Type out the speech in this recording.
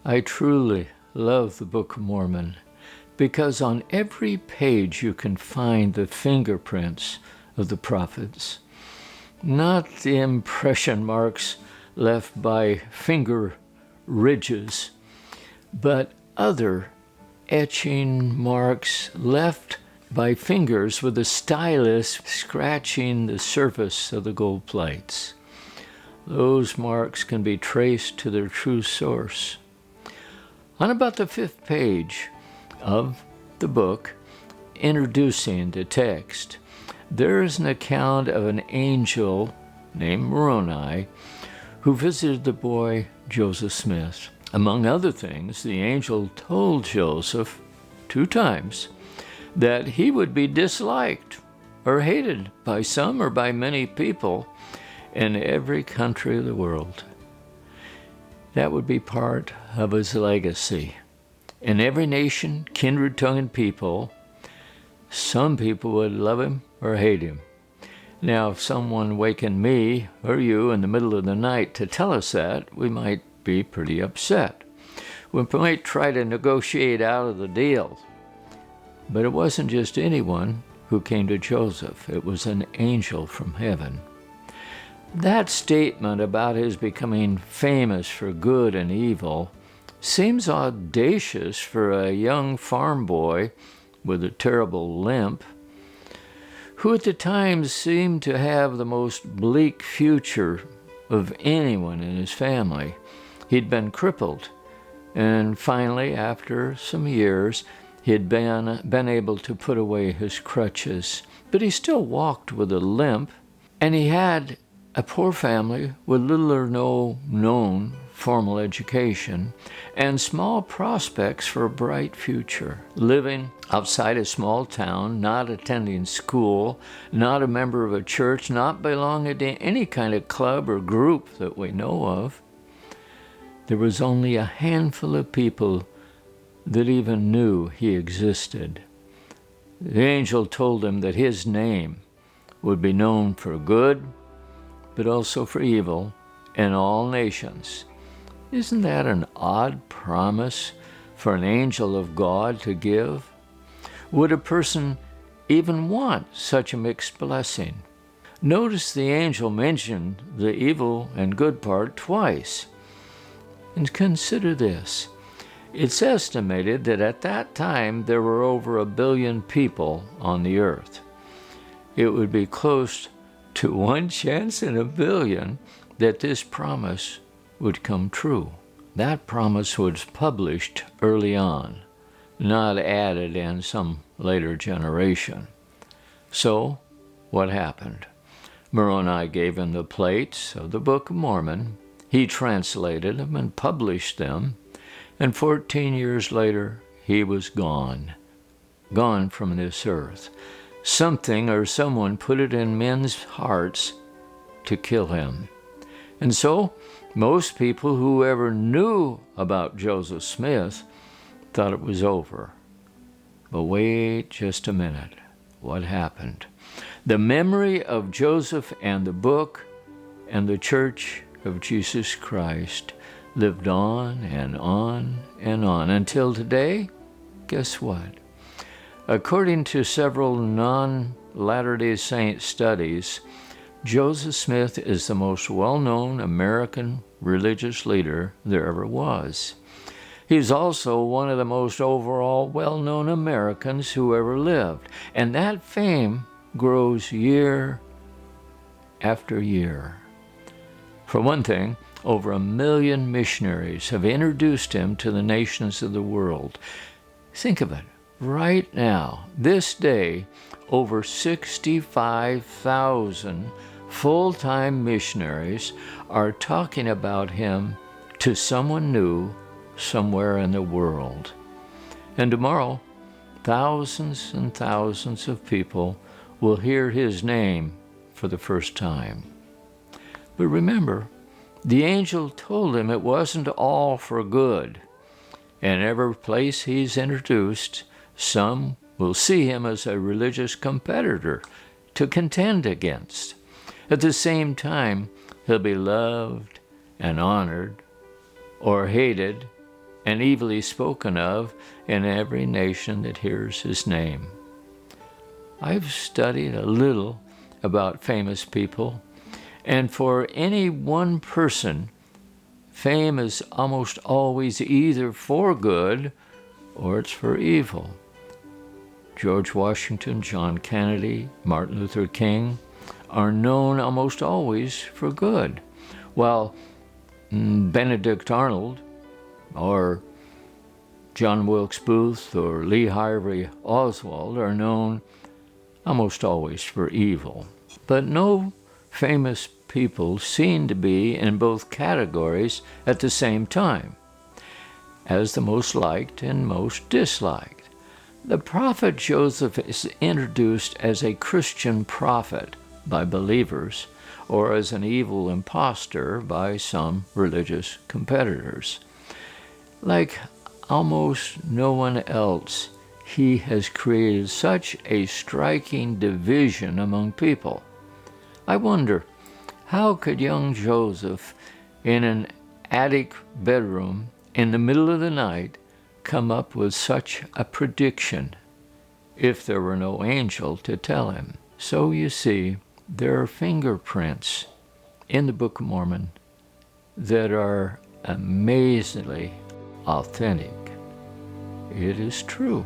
I truly love the Book of Mormon because on every page you can find the fingerprints of the prophets, not the impression marks left by finger ridges, but other etching marks left by fingers with a stylus scratching the surface of the gold plates. Those marks can be traced to their true source. On about the 5th page of the book, introducing the text, there is an account of an angel named Moroni who visited the boy Joseph Smith. Among other things, the angel told Joseph 2 times that he would be disliked or hated by some or by many people in every country of the world. That would be part of his legacy. In every nation, kindred, tongue, and people, some people would love him or hate him. Now, if someone wakened me or you in the middle of the night to tell us that, we might be pretty upset. We might try to negotiate out of the deal. But it wasn't just anyone who came to Joseph. It was an angel from heaven. That statement about his becoming famous for good and evil seems audacious for a young farm boy with a terrible limp, who at the time seemed to have the most bleak future of anyone in his family. He'd been crippled, and finally, after some years, he'd been able to put away his crutches. But he still walked with a limp, and he had a poor family with little or no known formal education and small prospects for a bright future. Living outside a small town, not attending school, not a member of a church, not belonging to any kind of club or group that we know of. There was only a handful of people that even knew he existed. The angel told him that his name would be known for good, but also for evil in all nations. Isn't that an odd promise for an angel of God to give? Would a person even want such a mixed blessing? Notice the angel mentioned the evil and good part twice. And consider this. It's estimated that at that time there were over 1 billion people on the earth. It would be close to 1 chance in 1 billion that this promise would come true. That promise was published early on, not added in some later generation. So, what happened? Moroni gave him the plates of the Book of Mormon. He translated them and published them, and 14 years later, he was gone from this earth. Something or someone put it in men's hearts to kill him. And so, most people who ever knew about Joseph Smith thought it was over. But wait just a minute. What happened? The memory of Joseph and the book and the Church of Jesus Christ lived on and on and on until today. Guess what? According to several non-Latter-day Saint studies, Joseph Smith is the most well-known American religious leader there ever was. He's also one of the most overall well-known Americans who ever lived, and that fame grows year after year. For one thing, over 1 million missionaries have introduced him to the nations of the world. Think of it. Right now, this day, over 65,000 full-time missionaries are talking about him to someone new somewhere in the world. And tomorrow, thousands and thousands of people will hear his name for the first time. But remember, the angel told him it wasn't all for good. In every place he's introduced, some will see him as a religious competitor to contend against. At the same time, he'll be loved and honored or hated and evilly spoken of in every nation that hears his name. I've studied a little about famous people, and for any one person, fame is almost always either for good or it's for evil. George Washington, John Kennedy, Martin Luther King are known almost always for good, while Benedict Arnold or John Wilkes Booth or Lee Harvey Oswald are known almost always for evil. But no famous people seem to be in both categories at the same time, as the most liked and most disliked. The prophet Joseph is introduced as a Christian prophet by believers, or as an evil impostor by some religious competitors. Like almost no one else, he has created such a striking division among people. I wonder, how could young Joseph, in an attic bedroom in the middle of the night, come up with such a prediction if there were no angel to tell him? So you see, there are fingerprints in the Book of Mormon that are amazingly authentic. It is true.